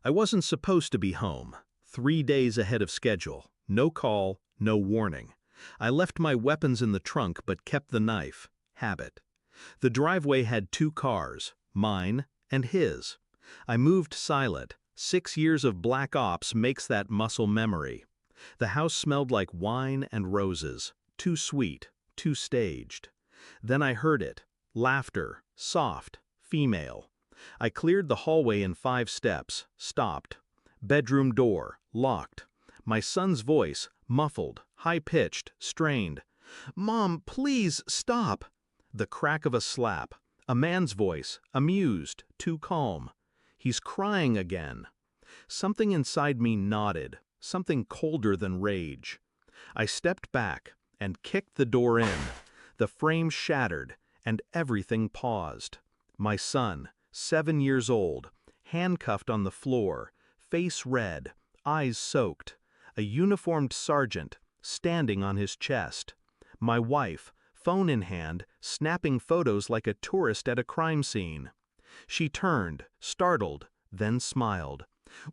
I wasn't supposed to be home. 3 days ahead of schedule. No call, no warning. I left my weapons in the trunk but kept the knife. Habit. The driveway had two cars, mine and his. I moved silent. 6 years of black ops makes that muscle memory. The house smelled like wine and roses. Too sweet, too staged. Then I heard it. Laughter, soft, female. I cleared the hallway in 5 steps, stopped. Bedroom door, locked. My son's voice, muffled, high-pitched, strained. "Mom, please, stop!" The crack of a slap. A man's voice, amused, too calm. He's crying again. Something inside me nodded, something colder than rage. I stepped back and kicked the door in. The frame shattered, and everything paused. My son, 7 years old, handcuffed on the floor, face red, eyes soaked. A uniformed sergeant, standing on his chest. My wife, phone in hand, snapping photos like a tourist at a crime scene. She turned, startled, then smiled.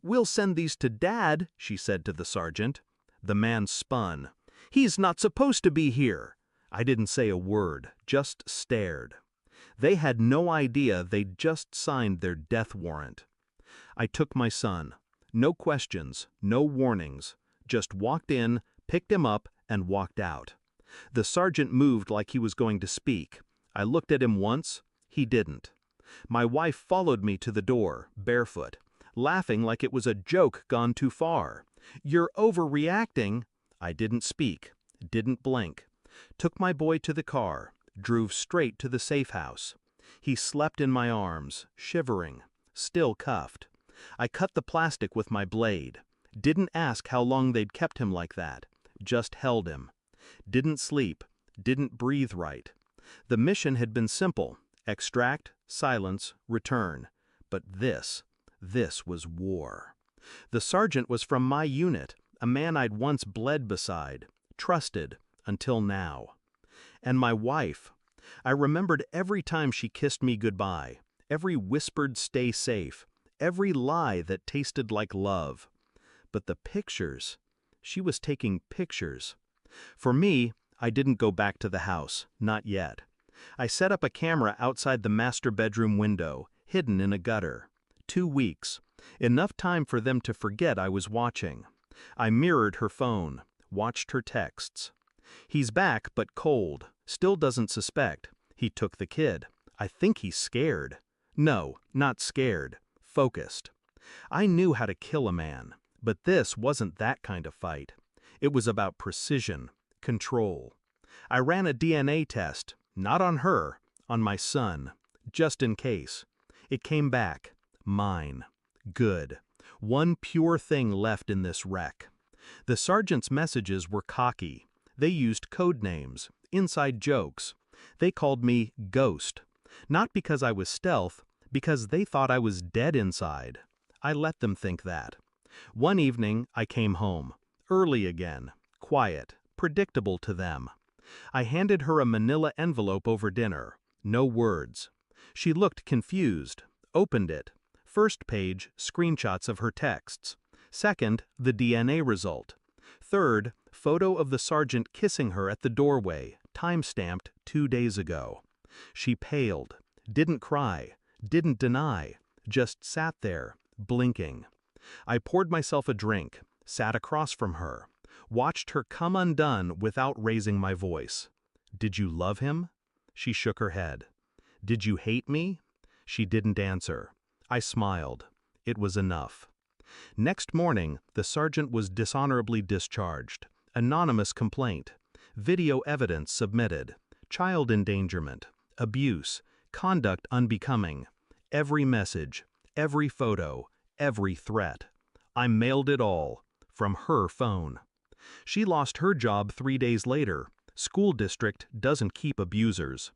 "We'll send these to Dad," she said to the sergeant. The man spun. "He's not supposed to be here." I didn't say a word, just stared. They had no idea they'd just signed their death warrant. I took my son. No questions, no warnings. Just walked in, picked him up, and walked out. The sergeant moved like he was going to speak. I looked at him once. He didn't. My wife followed me to the door, barefoot, laughing like it was a joke gone too far. "You're overreacting." I didn't speak, didn't blink. Took my boy to the car, drove straight to the safe house. He slept in my arms, shivering, still cuffed. I cut the plastic with my blade. Didn't ask how long they'd kept him like that. Just held him. Didn't sleep, didn't breathe right. The mission had been simple: extract, silence, return. But this was war. The sergeant was from my unit, a man I'd once bled beside, trusted, until now. And my wife. I remembered every time she kissed me goodbye, every whispered "stay safe," every lie that tasted like love. But the pictures, she was taking pictures. For me, I didn't go back to the house, not yet. I set up a camera outside the master bedroom window, hidden in a gutter. 2 weeks, enough time for them to forget I was watching. I mirrored her phone, watched her texts. "He's back, but cold, still doesn't suspect. He took the kid. I think he's scared." No, not scared, focused. I knew how to kill a man, but this wasn't that kind of fight. It was about precision, control. I ran a DNA test, not on her, on my son, just in case. It came back, mine. Good. One pure thing left in this wreck. The sergeant's messages were cocky. They used code names, inside jokes. They called me Ghost. Not because I was stealth, because they thought I was dead inside. I let them think that. One evening, I came home. Early again. Quiet. Predictable to them. I handed her a manila envelope over dinner. No words. She looked confused. Opened it. First page, screenshots of her texts. Second, the DNA result. Third, photo of the sergeant kissing her at the doorway, time-stamped 2 days ago. She paled. Didn't cry. Didn't deny. Just sat there, blinking. I poured myself a drink, sat across from her, watched her come undone without raising my voice. "Did you love him?" She shook her head. "Did you hate me?" She didn't answer. I smiled. It was enough. Next morning, the sergeant was dishonorably discharged. Anonymous complaint. Video evidence submitted. Child endangerment. Abuse. Conduct unbecoming. Every message. Every photo. Every threat. I mailed it all. From her phone. She lost her job 3 days later. School district doesn't keep abusers.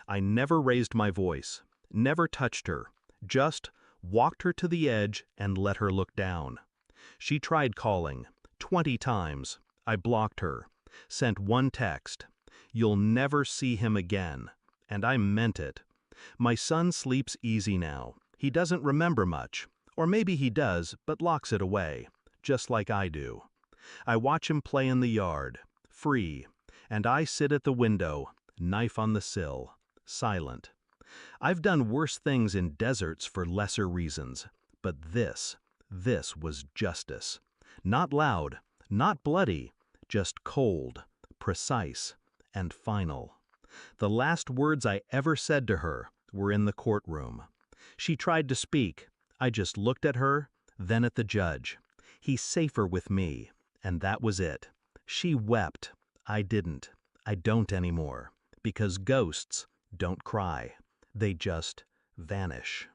I never raised my voice. Never touched her. Just walked her to the edge and let her look down. She tried calling. 20 times. I blocked her. Sent one text. "You'll never see him again." And I meant it. My son sleeps easy now. He doesn't remember much. Or maybe he does, but locks it away, just like I do. I watch him play in the yard, free, and I sit at the window, knife on the sill, silent. I've done worse things in deserts for lesser reasons, but this was justice. Not loud, not bloody, just cold, precise, and final. The last words I ever said to her were in the courtroom. She tried to speak. I just looked at her, then at the judge. He's safer with me, and that was it. She wept. I didn't. I don't anymore. Because ghosts don't cry. They just vanish.